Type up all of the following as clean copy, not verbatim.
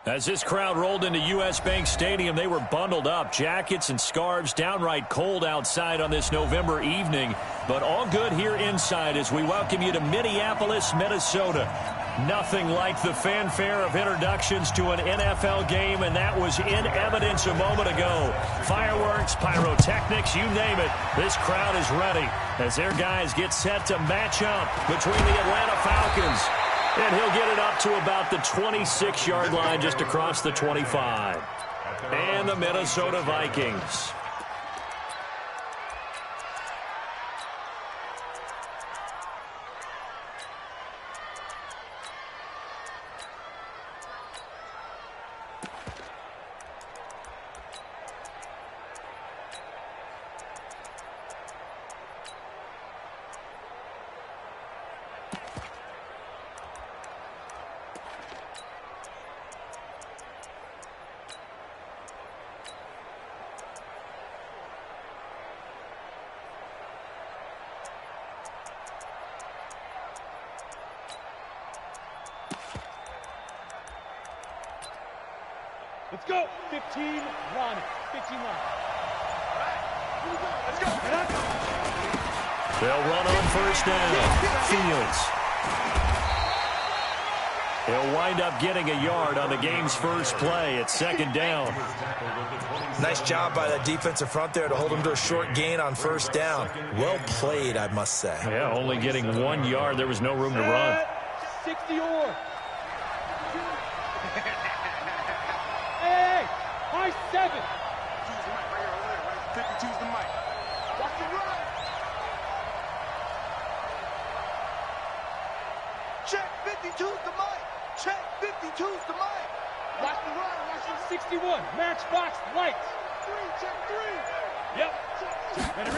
As this crowd rolled into U.S. Bank Stadium, they were bundled up, jackets and scarves, downright cold outside on this November evening. But all good here inside as we welcome you to Minneapolis, Minnesota. Nothing like the fanfare of introductions to an NFL game, and that was in evidence a moment ago. Fireworks, pyrotechnics, you name it. This crowd is ready as their guys get set to match up between the Atlanta Falcons. And he'll get it up to about the 26-yard line just across the 25. And the Minnesota Vikings. Let's go. 15, run. 15, run. All right. Here we go. Let's go. They'll run on first down. Fields. He'll wind up getting a yard on the game's first play. It's second down. Nice job by the defensive front there to hold him to a short gain on first down. Well played, I must say. Yeah, only getting 1 yard. There was no room to run. 60 or. Hey, high 7. 52's the mic. Watch the run. Check 52's the mic. Check 52's the mic. Watch the run. Watch the 61. Matchbox lights. 3, check 3. Yep.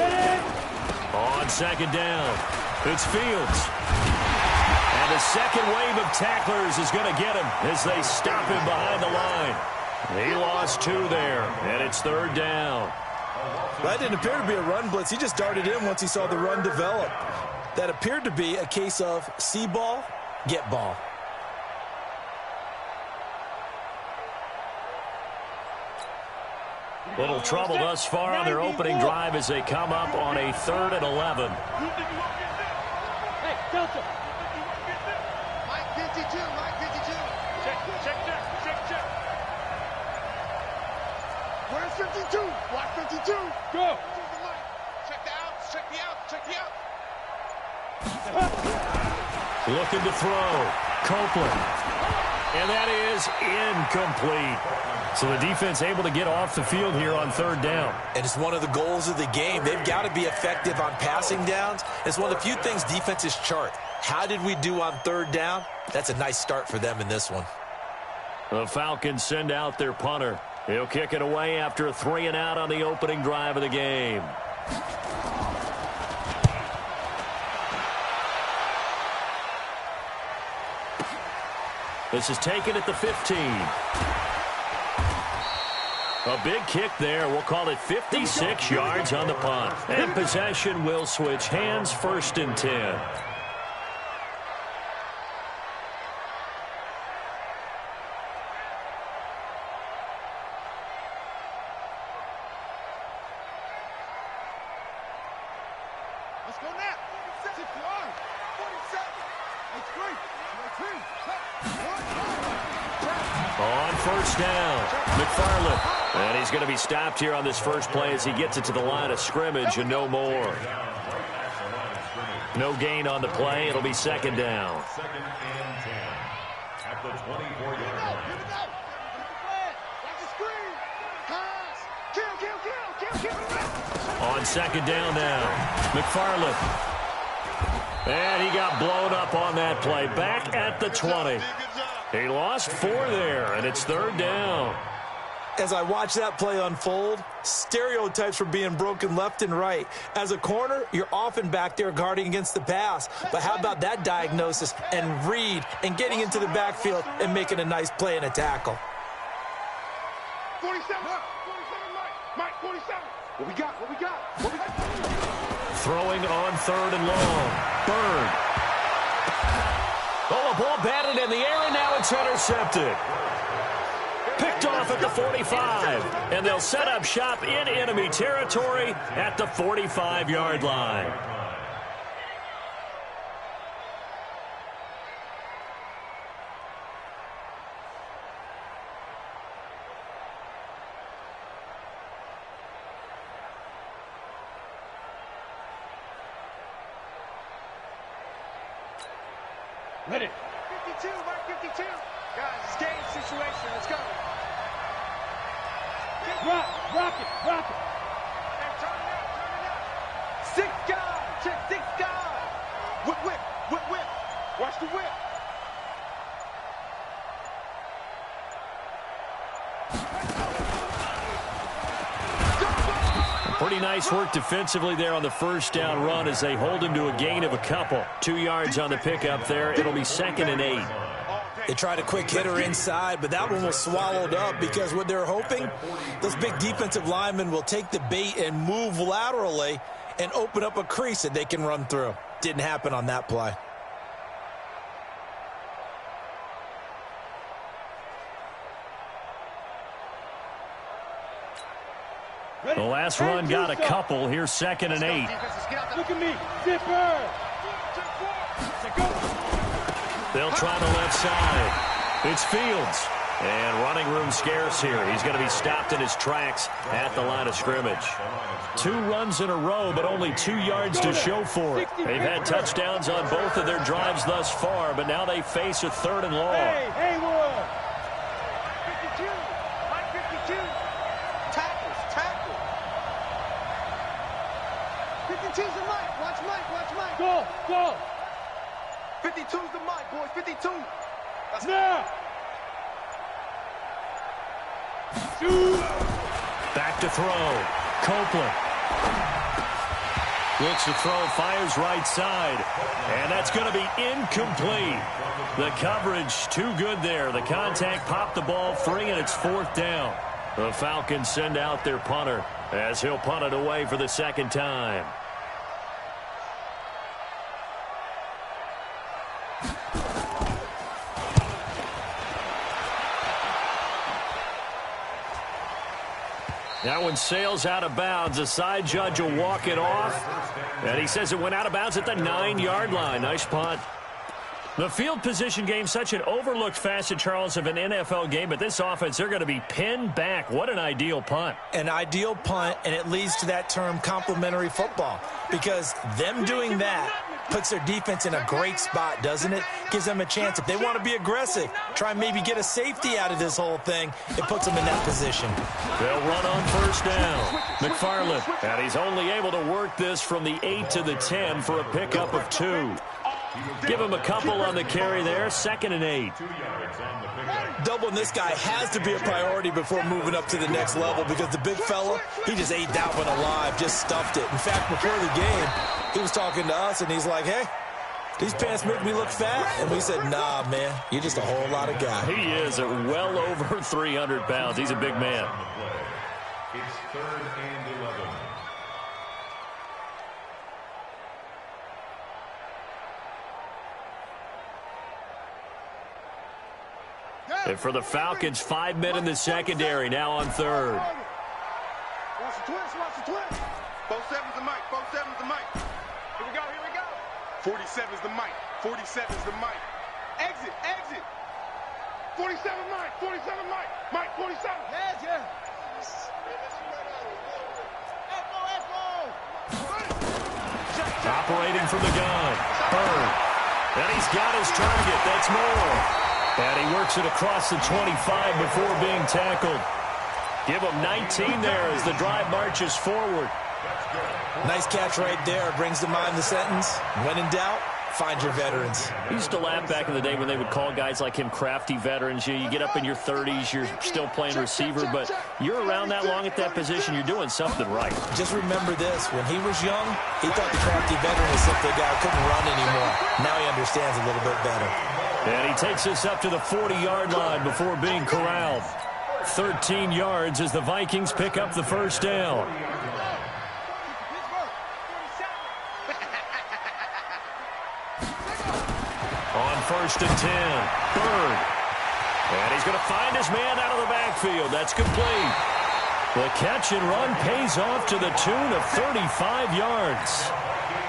Ready. On second down, it's Fields. And the second wave of tacklers is going to get him as they stop him behind the line. He lost 2 there, and it's third down. That didn't appear to be a run blitz. He just darted in once he saw the run develop. That appeared to be a case of see ball, get ball. Little trouble thus far on their opening drive as they come up on a 3rd and 11. Hey, Delta. Mike 52, Mike 52. Check. Where's 52? Watch 52. Go. Check the outs, check the outs. Looking to throw. Copeland. And that is incomplete. So the defense able to get off the field here on third down. And it's one of the goals of the game. They've got to be effective on passing downs. It's one of the few things defenses chart. How did we do on third down? That's a nice start for them in this one. The Falcons send out their punter. He'll kick it away after a 3 and out on the opening drive of the game. This is taken at the 15. A big kick there. We'll call it 56 yards on the punt. And possession will switch hands, 1st and 10. Let's go now. 47, 47. It's great. On first down, McFarland. And he's going to be stopped here on this first play as he gets it to the line of scrimmage and no more. No gain on the play. It'll be second down. Second and 10 at the 24-yard line. On second down now, McFarland. And he got blown up on that play. Back at the 20. He lost 4 there, and it's third down. As I watch that play unfold, stereotypes were being broken left and right. As a corner, you're often back there guarding against the pass. But how about that diagnosis and read and getting into the backfield and making a nice play and a tackle? 47, Mike, 47. What we got? Throwing on 3rd and long. Bird. Oh, a ball batted in the air, and now it's intercepted. Picked off at the 45, and they'll set up shop in enemy territory at the 45-yard line. Ready. 52, mark 52. Guys, it's game situation. Let's go. Rock it. Hey, turn it up. 6 guys. Check 6 guys. Whip. Watch the whip. Pretty nice work defensively there on the first down run as they hold him to a gain of a couple. 2 yards on the pickup there. It'll be 2nd and 8. They tried a quick hitter inside, but that one was swallowed up because what they're hoping, those big defensive linemen will take the bait and move laterally and open up a crease that they can run through. Didn't happen on that play. The last run got a couple. Here's 2nd and 8. Look at me. Zipper. They'll try the left side. It's Fields. And running room scarce here. He's going to be stopped in his tracks at the line of scrimmage. 2 runs in a row, but only 2 yards to show for it. They've had touchdowns on both of their drives thus far, but now they face a 3rd and long. Hey, Haywood. 52. Mike 52. Tackle. 52's the Mike. Watch Mike. Go. 52's the Mike, boys. 52. Now. Back to throw. Copeland. Looks to throw, fires right side. And that's going to be incomplete. The coverage too good there. The contact popped the ball free, and it's 4th down. The Falcons send out their punter as he'll punt it away for the 2nd time. That one sails out of bounds. The side judge will walk it off. And he says it went out of bounds at the 9-yard line. Nice punt. The field position game, such an overlooked facet, Charles, of an NFL game. But this offense, they're going to be pinned back. What an ideal punt. An ideal punt, and it leads to that term complementary football. Because them doing that puts their defense in a great spot, doesn't it? Gives them a chance. If they want to be aggressive, try and maybe get a safety out of this whole thing, it puts them in that position. They'll run on 1st down. McFarland, and he's only able to work this from the 8 to the 10 for a pickup of 2. Give him a couple on the carry there. 2nd and 8. Doubling this guy has to be a priority before moving up to the next level because the big fella, he just ate that one alive, just stuffed it. In fact, before the game, he was talking to us, and he's like, hey, these pants make me look fat. And we said, nah, man, you're just a whole lot of guy. He is at well over 300 pounds. He's a big man. It's 3rd and 11. And for the Falcons, 5 men in the secondary, now on 3rd. Watch the twist. 47's the mic. Here we go. 47's the mic. 47's the mic. Exit. 47 mic. Mike, 47. Yeah. Operating from the gun. Bird. And he's got his target. That's Moore. And he works it across the 25 before being tackled. Give him 19 there as the drive marches forward. Nice catch right there. Brings to mind the sentence, when in doubt, find your veterans. We used to laugh back in the day when they would call guys like him crafty veterans. You get up in your 30s, you're still playing receiver, but you're around that long at that position, you're doing something right. Just remember this. When he was young, he thought the crafty veteran was simply a guy who couldn't run anymore. Now he understands a little bit better. And he takes us up to the 40-yard line before being corralled. 13 yards as the Vikings pick up the 1st down. On 1st and 10. Bird. And he's going to find his man out of the backfield. That's complete. The catch and run pays off to the tune of 35 yards.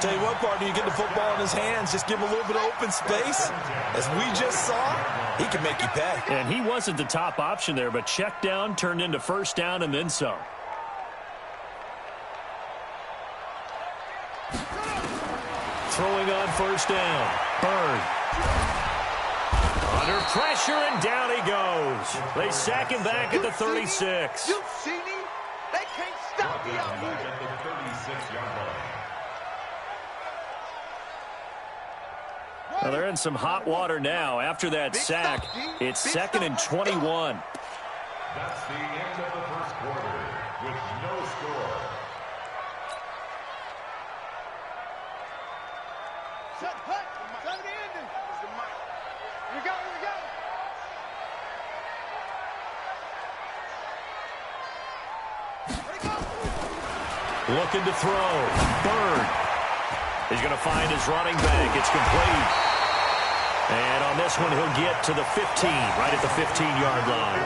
Tell you what, partner, you get the football in his hands, just give him a little bit of open space. As we just saw, he can make you pay. And he wasn't the top option there, but check down turned into 1st down and then some. Throwing on 1st down. Bird. Under pressure, and down he goes. They sack him back at the 36. You see me? They can't stop me out here. At the 36-yard line. Well, they're in some hot water now. After that sack, it's 2nd and 21. That's the end of the first quarter with no score. Shut the ending. Here we go, here we go. Looking to throw. Bird. He's going to find his running back. It's complete. And on this one, he'll get to the 15, right at the 15-yard line.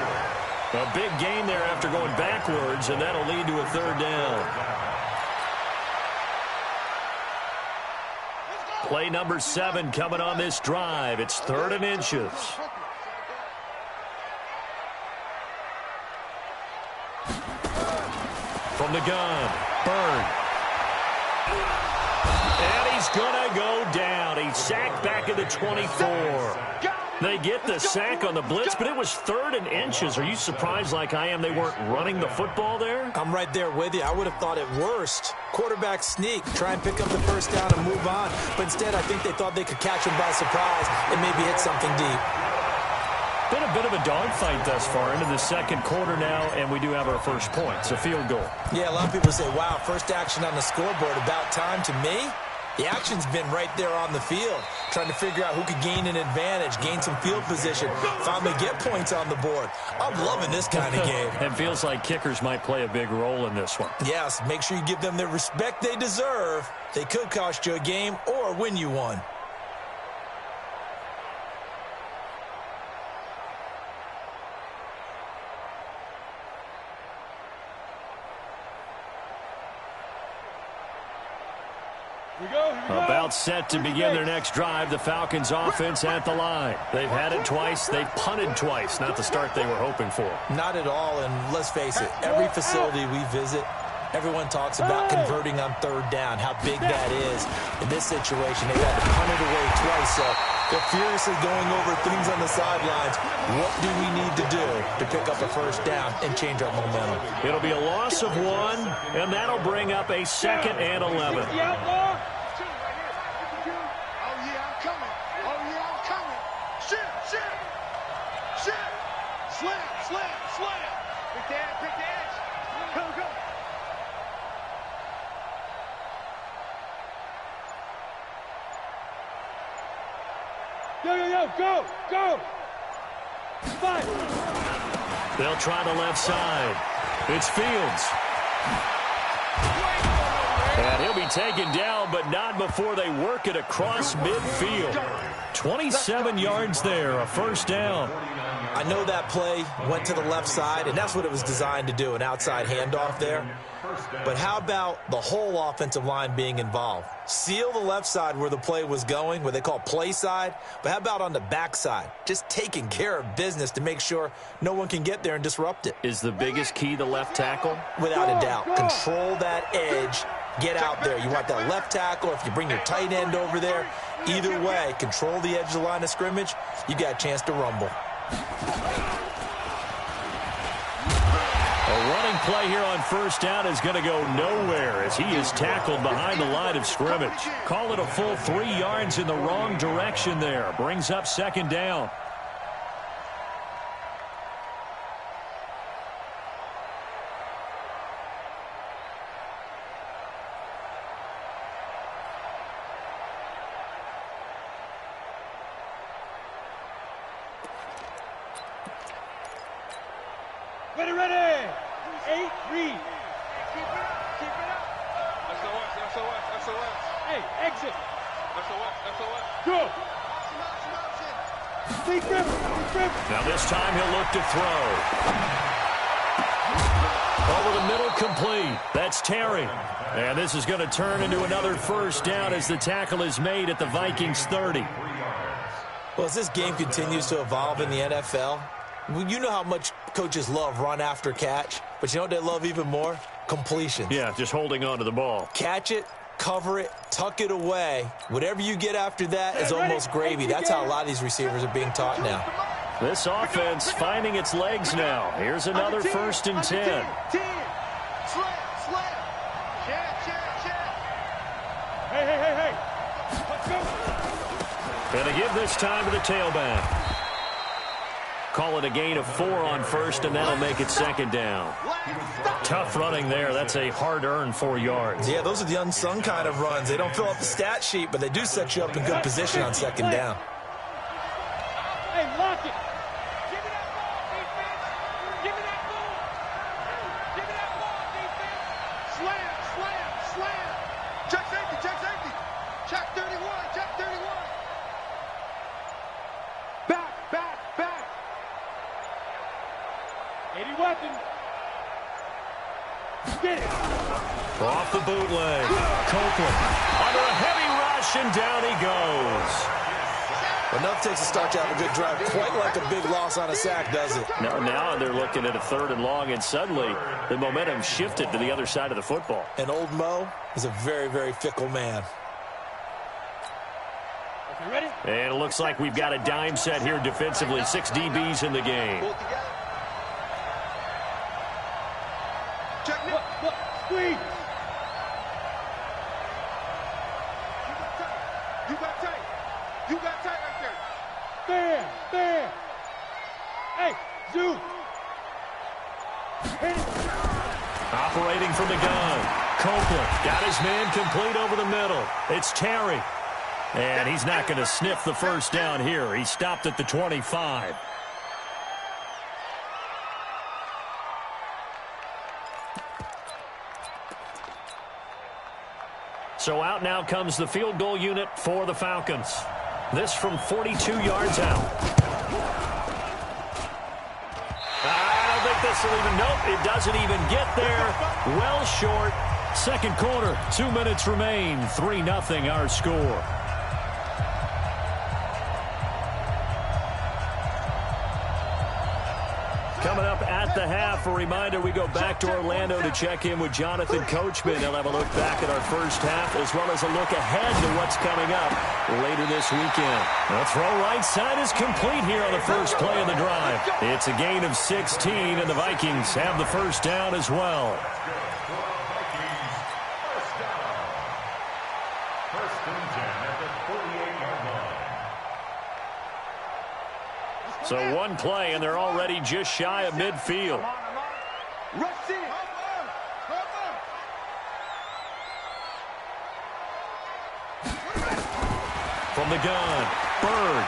A big gain there after going backwards, and that'll lead to a 3rd down. Play number 7 coming on this drive. It's 3rd and inches. From the gun, Bird. And he's going to go down. He's sacked back at the 24. They get the sack on the blitz, but it was 3rd and inches. Are you surprised like I am they weren't running the football there? I'm right there with you. I would have thought at worst, quarterback sneak, try and pick up the 1st down and move on. But instead, I think they thought they could catch him by surprise and maybe hit something deep. Been a bit of a dogfight thus far into the 2nd quarter now, and we do have our first point. It's a field goal. Yeah, a lot of people say, wow, first action on the scoreboard, about time. To me, the action's been right there on the field, trying to figure out who could gain an advantage, gain some field position, finally get points on the board. I'm loving this kind of game. It feels like kickers might play a big role in this one. Yes, make sure you give them the respect they deserve. They could cost you a game or win you one. About set to begin their next drive, the Falcons offense at the line. They've had it twice. They've punted twice. Not the start they were hoping for. Not at all, and let's face it, every facility we visit, everyone talks about converting on 3rd down, how big that is. In this situation, they've had to punt it away twice, so they're furiously going over things on the sidelines. What do we need to do to pick up a 1st down and change our momentum? It'll be a loss of 1, and that'll bring up a 2nd and 11. Slam. Pick the edge. Go. Go. Fight. They'll try the left side. It's Fields. And he'll be taken down, but not before they work it across midfield. 27 yards there, a 1st down. I know that play went to the left side, and that's what it was designed to do, an outside handoff there. But how about the whole offensive line being involved? Seal the left side where the play was going, where they call play side. But how about on the back side? Just taking care of business to make sure no one can get there and disrupt it. Is the biggest key the left tackle? Without a doubt. Control that edge. Get out there. You want that left tackle. If you bring your tight end over there, either way, control the edge of the line of scrimmage. You got a chance to rumble. A running play here on 1st down is going to go nowhere as he is tackled behind the line of scrimmage. Call it a full 3 yards in the wrong direction there. Brings up 2nd down. Ready. 8, read. Keep it up. SOS. Hey, exit. SOS. Go. Now this time he'll look to throw. Over the middle, complete. That's Terry. And this is going to turn into another first down as the tackle is made at the Vikings 30. Well, as this game continues to evolve in the NFL, you know how much coaches love run after catch, but you know what they love even more? Completion. Yeah, just holding on to the ball. Catch it, cover it, tuck it away. Whatever you get after that is almost gravy. That's how a lot of these receivers are being taught now. This offense finding its legs now. Here's another 1st and 10. Slam, slam. Hey. Let's go. Going to give this time to the tailback. Call it a gain of 4 on 1st, and that'll make it 2nd down. Tough running there. That's a hard-earned 4 yards. Yeah, those are the unsung kind of runs. They don't fill up the stat sheet, but they do set you up in good position on 2nd down. Hey, lock it. Give me that ball, defense. Give me that ball. Give me that ball, defense. Slam. Check safety. Check 31. Back. 80 weapon. Get it. Off the bootleg. Copeland under a heavy rush, and down he goes. Enough takes to start to have a good drive. Quite like a big loss on a sack, does it? Now they're looking at a 3rd and long, and suddenly the momentum shifted to the other side of the football. And old Mo is a very, very fickle man. Okay, ready? And it looks like we've got a dime set here defensively. 6 DBs in the game. Check it. Look, squeeze. You got tight right there. Bam. Hey, Zoo. Hit it. Operating from the gun. Copeland got his man complete over the middle. It's Terry. And he's not going to sniff the 1st down here. He stopped at the 25. So out now comes the field goal unit for the Falcons. This from 42 yards out. I don't think this will even, nope, it doesn't even get there. Well short. 2nd quarter, 2 minutes remain. 3-0 our score. Coming up at the half, a reminder, we go back to Orlando to check in with Jonathan Coachman. He'll have a look back at our first half as well as a look ahead to what's coming up later this weekend. The throw right side is complete here on the first play of the drive. It's a gain of 16, and the Vikings have the 1st down as well. So 1 play, and they're already just shy of midfield. Rush in. From the gun, Bird.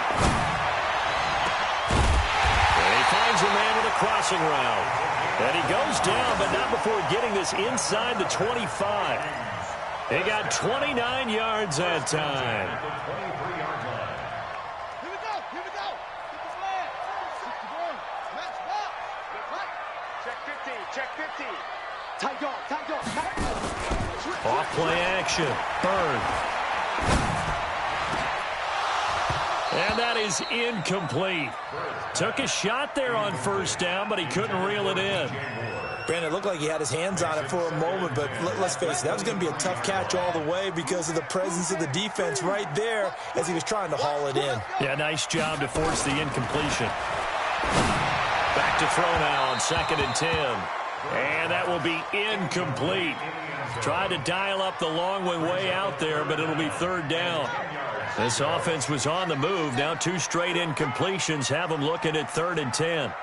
And he finds a man with a crossing route. And he goes down, but not before getting this inside the 25. He got 29 yards that time. Tight dog. Off play action. Bird. And that is incomplete. Took a shot there on 1st down, but he couldn't reel it in. Brandon, it looked like he had his hands on it for a moment, but let's face it, that was going to be a tough catch all the way because of the presence of the defense right there as he was trying to haul it in. Yeah, nice job to force the incompletion. Back to throw now on 2nd and 10. And that will be incomplete. Tried to dial up the long one way out there, but it'll be 3rd down. This offense was on the move. Now 2 straight incompletions have them looking at 3rd and 10.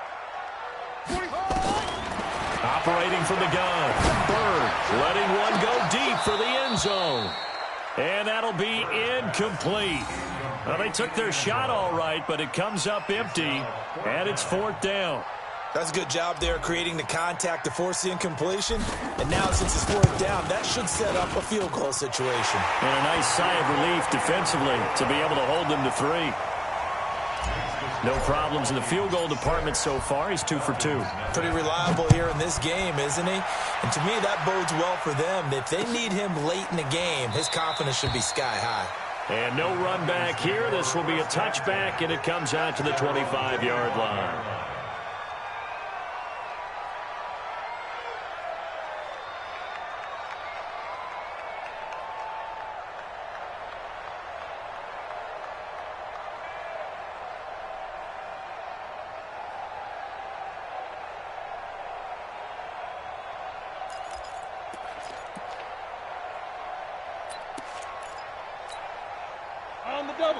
Operating from the gun. Bird letting one go deep for the end zone. And that'll be incomplete. Well, they took their shot all right, but it comes up empty, and it's 4th down. That's a good job there creating the contact to force the incompletion. And now since it's 4th down, that should set up a field goal situation. And a nice sigh of relief defensively to be able to hold them to 3. No problems in the field goal department so far. He's 2 for 2. Pretty reliable here in this game, isn't he? And to me, that bodes well for them. If they need him late in the game, his confidence should be sky high. And no run back here. This will be a touchback, and it comes out to the 25-yard line.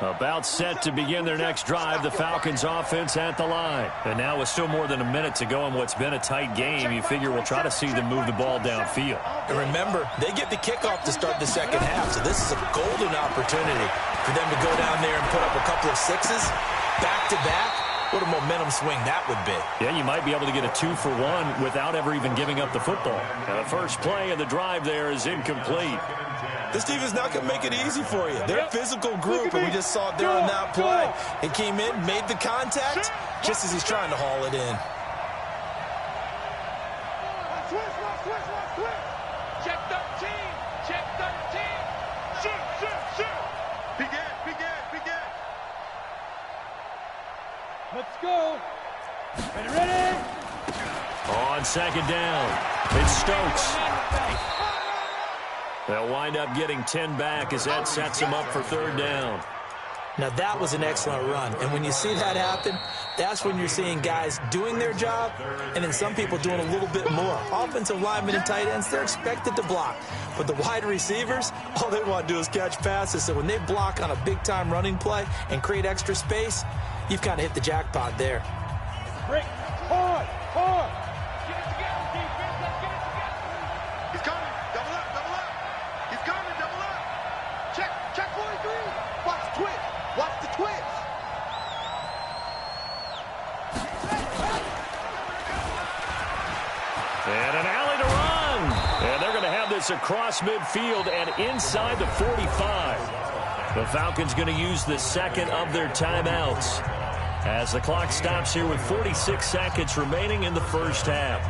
About set to begin their next drive, the Falcons offense at the line. And now with still more than a minute to go in what's been a tight game, you figure we'll try to see them move the ball downfield. And remember, they get the kickoff to start the second half, so this is a golden opportunity for them to go down there and put up a couple of sixes back-to-back. What a momentum swing that would be. Yeah, you might be able to get a 2-for-1 without ever even giving up the football. Now, the first play of the drive there is incomplete. This team is not going to make it easy for you. They're a physical group, and we just saw it there on that play. He came in, made the contact, just as he's trying to haul it in. Check 13. Check 13. Shoot. Begin. Let's go. Ready? On second down, it's Stokes. They'll wind up getting 10 back as that sets them up for third down. Now, that was an excellent run. And when you see that happen, that's when you're seeing guys doing their job and then some people doing a little bit more. Offensive linemen and tight ends, they're expected to block. But the wide receivers, all they want to do is catch passes. So when they block on a big-time running play and create extra space, you've kind of hit the jackpot there. Break. Hard. Get it together, defense. Let's get it together. He's coming. Double up. He's coming. Double up. Check 43. Watch the twist. And an alley to run. And they're going to have this across midfield and inside the 45. The Falcons going to use the second of their timeouts as the clock stops here with 46 seconds remaining in the first half.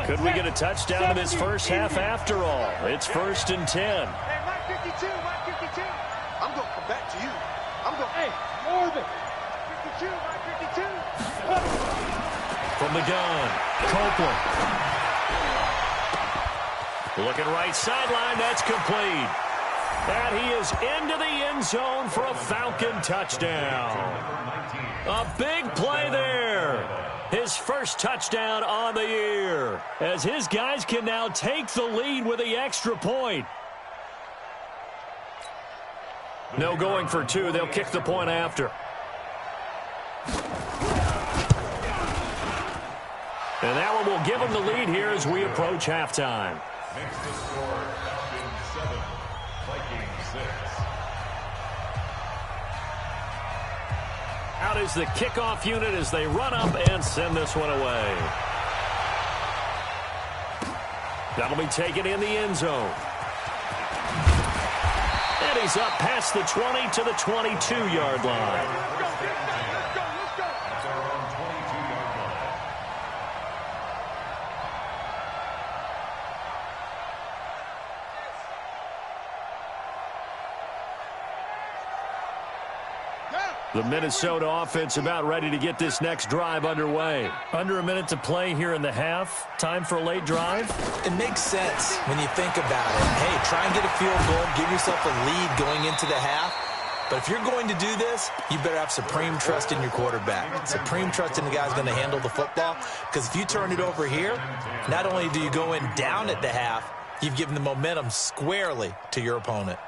Could we get a touchdown in this first half after all? It's 1st and 10. Hey, Mike 52. I'm going to come back to you. Hey, Morgan. 52, Mike 52. From the gun, Copeland. Looking right sideline, that's complete. And he is into the end zone for a Falcon touchdown. A big play there. His first touchdown on the year, as his guys can now take the lead with the extra point. No going for two. They'll kick the point after. And that one will give them the lead here as we approach halftime. Next to score, Falcons 7, Vikings 6. Out is the kickoff unit as they run up and send this one away. That'll be taken in the end zone. And he's up past the 20 to the 22-yard line. That's our own 22-yard line. The Minnesota offense about ready to get this next drive underway. Under a minute to play here in the half. Time for a late drive? It makes sense when you think about it. Hey, try and get a field goal, give yourself a lead going into the half. But if you're going to do this, you better have supreme trust in your quarterback. Supreme trust in the guy's going to handle the football. Because if you turn it over here, not only do you go in down at the half, you've given the momentum squarely to your opponent.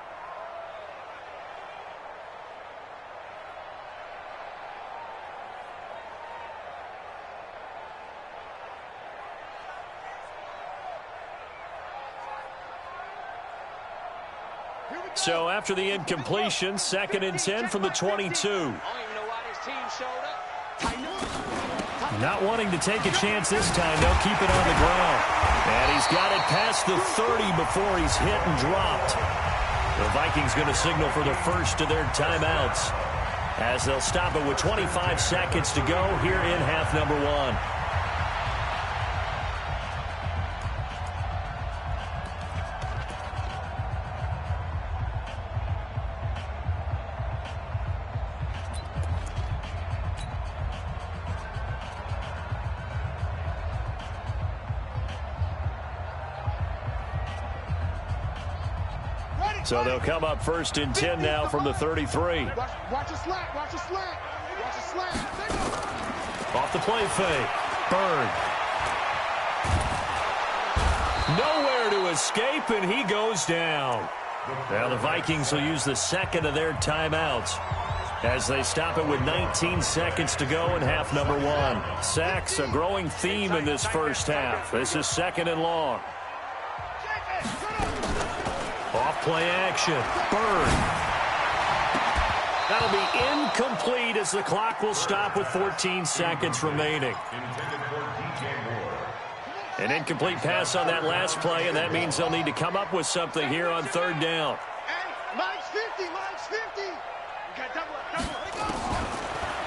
Here we So after the incompletion, 2nd and 10 from the 22. Not wanting to take a chance this time, they'll keep it on the ground. And he's got it past the 30 before he's hit and dropped. The Vikings going to signal for the first of their timeouts, as they'll stop it with 25 seconds to go here in half number 1. So they'll come up 1st and 10 now from the 33. Watch a slant. Watch a slant. Watch a slant. Off the play fake. Bird. Nowhere to escape, and he goes down. Now the Vikings will use the 2nd of their timeouts as they stop it with 19 seconds to go in half number 1. Sacks, a growing theme in this first half. This is 2nd and long. Off play action. Bird. That'll be incomplete as the clock will stop with 14 seconds remaining. An incomplete pass on that last play, and that means they'll need to come up with something here on 3rd down. Mike's 50. Mike's 50. You got double.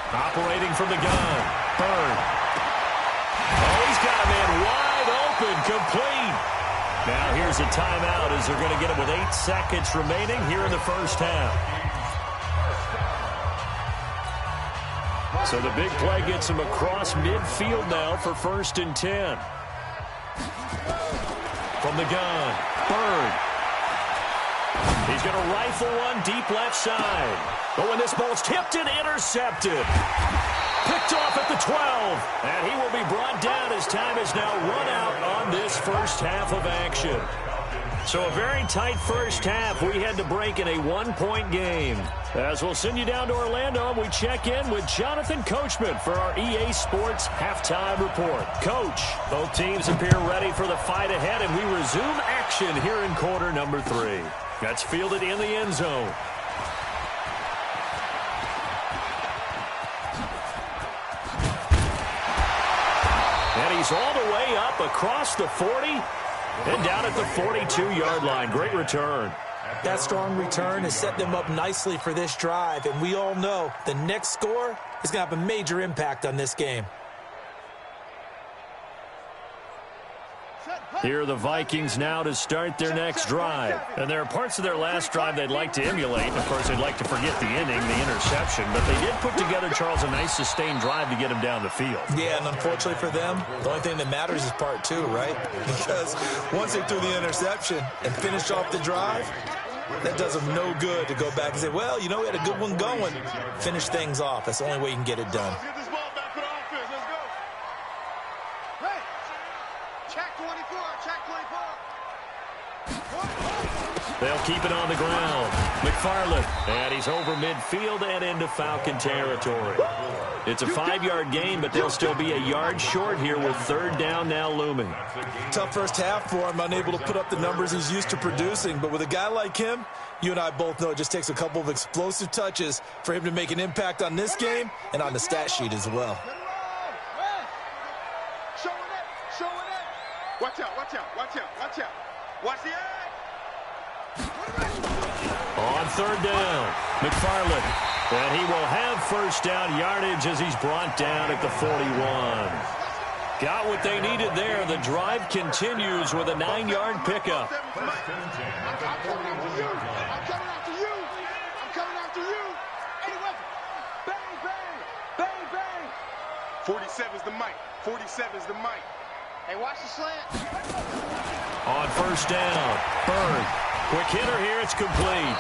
Operating from the gun. Bird. Oh, he's got a man wide open. Complete. Now here's a timeout as they're going to get it with 8 seconds remaining here in the first half. So the big play gets him across midfield now for 1st and 10. From the gun, Bird. He's going to rifle one deep left side. But when this ball's tipped and intercepted. Picked off at the 12. And he will be brought down as time is now run out on this first half of action. So a very tight first half. We had to break in a 1-point game. As we'll send you down to Orlando, we check in with Jonathan Coachman for our EA Sports Halftime Report. Coach, both teams appear ready for the fight ahead, and we resume action here in quarter number 3. That's fielded in the end zone. And he's all the way up across the 40 and down at the 42-yard line. Great return. That strong return has set them up nicely for this drive, and we all know the next score is going to have a major impact on this game. Here are the Vikings now to start their next drive. And there are parts of their last drive they'd like to emulate. Of course, they'd like to forget the inning, the interception. But they did put together, Charles, a nice sustained drive to get him down the field. Yeah, and unfortunately for them, the only thing that matters is part 2, right? Because once they threw the interception and finished off the drive, that does them no good to go back and say, well, you know, we had a good one going. Finish things off. That's the only way you can get it done. They'll keep it on the ground. McFarland, and he's over midfield and into Falcon territory. It's a 5-yard gain, but they'll still be a yard short here with 3rd down now looming. Tough first half for him, unable to put up the numbers he's used to producing. But with a guy like him, you and I both know it just takes a couple of explosive touches for him to make an impact on this game and on the stat sheet as well. Watch out, watch out, watch out, watch out. Watch the eye. On 3rd down, McFarland. And he will have 1st down yardage as he's brought down at the 41. Got what they needed there. The drive continues with a 9-yard pickup. I'm coming after you. I'm coming after you. I'm coming after you. Any weapon. Bang, bang. Bang, bang. 47's the mic. 47's the mic. Hey, watch the slant. On 1st down, Bird. Quick hitter here, it's complete.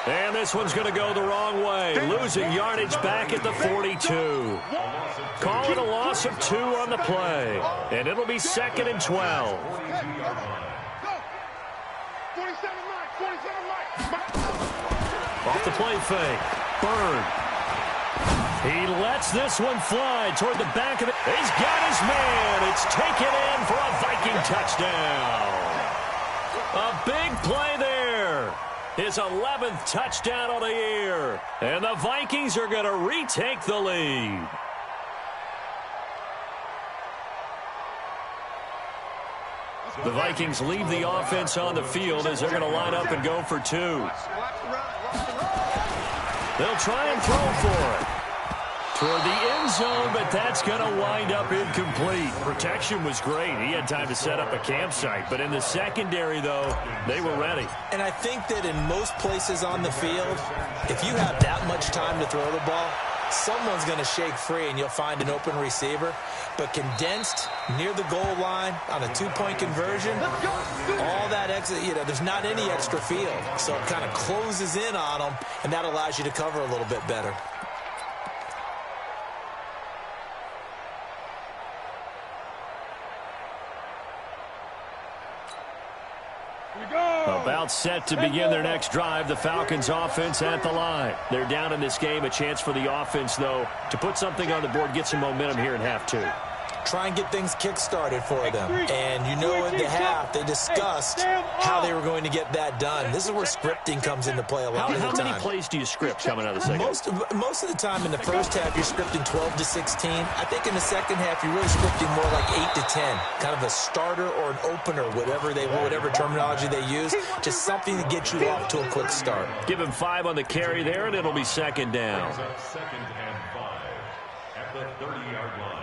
And this one's going to go the wrong way. Losing yardage back at the 42. Call it a loss of 2 on the play. And it'll be 2nd and 12. 47 mic. Off the play fake. Bird. He lets this one fly toward the back of it. He's got his man. It's taken in for a Viking touchdown. A big play there. His 11th touchdown of the year. And the Vikings are going to retake the lead. The Vikings leave the offense on the field as they're going to line up and go for two. They'll try and throw for it. Toward the end zone, but that's going to wind up incomplete. Protection was great. He had time to set up a campsite. But in the secondary, though, they were ready. And I think that in most places on the field, if you have that much time to throw the ball, someone's going to shake free and you'll find an open receiver. But condensed near the goal line on a two-point conversion, all that extra, there's not any extra field. So it kind of closes in on them, and that allows you to cover a little bit better. About set to begin their next drive, the Falcons offense at the line. They're down in this game. A chance for the offense, though, to put something on the board, get some momentum here in half two. Try and get things kick-started for them. And in the half, they discussed how they were going to get that done. This is where scripting comes into play a lot of the time. How many plays do you script coming out of the second? Most of the time in the first half, you're scripting 12 to 16. I think in the second half, you're really scripting more like 8 to 10. Kind of a starter or an opener, whatever terminology they use. Just something to get you off to a quick start. Give him 5 on the carry there, and it'll be second down. Second and 5 at the 30-yard line.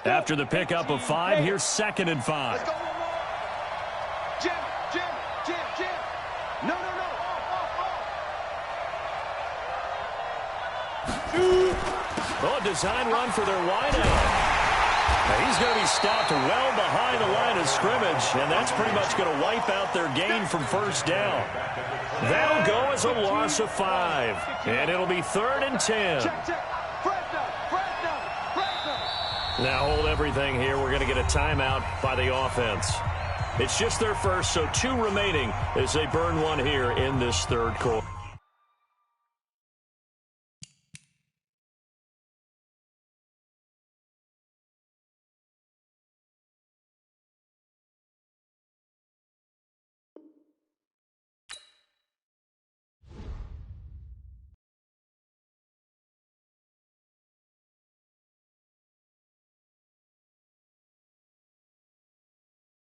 After the pickup of 5, here's second and 5. Let's go. Jim. No. Oh, a design run for their wideout. Now he's going to be stopped well behind the line of scrimmage, and that's pretty much going to wipe out their gain from first down. That'll go as a loss of 5, and it'll be 3rd and 10. Check. Now hold everything here. We're going to get a timeout by the offense. It's just their first, so 2 remaining as they burn one here in this third quarter.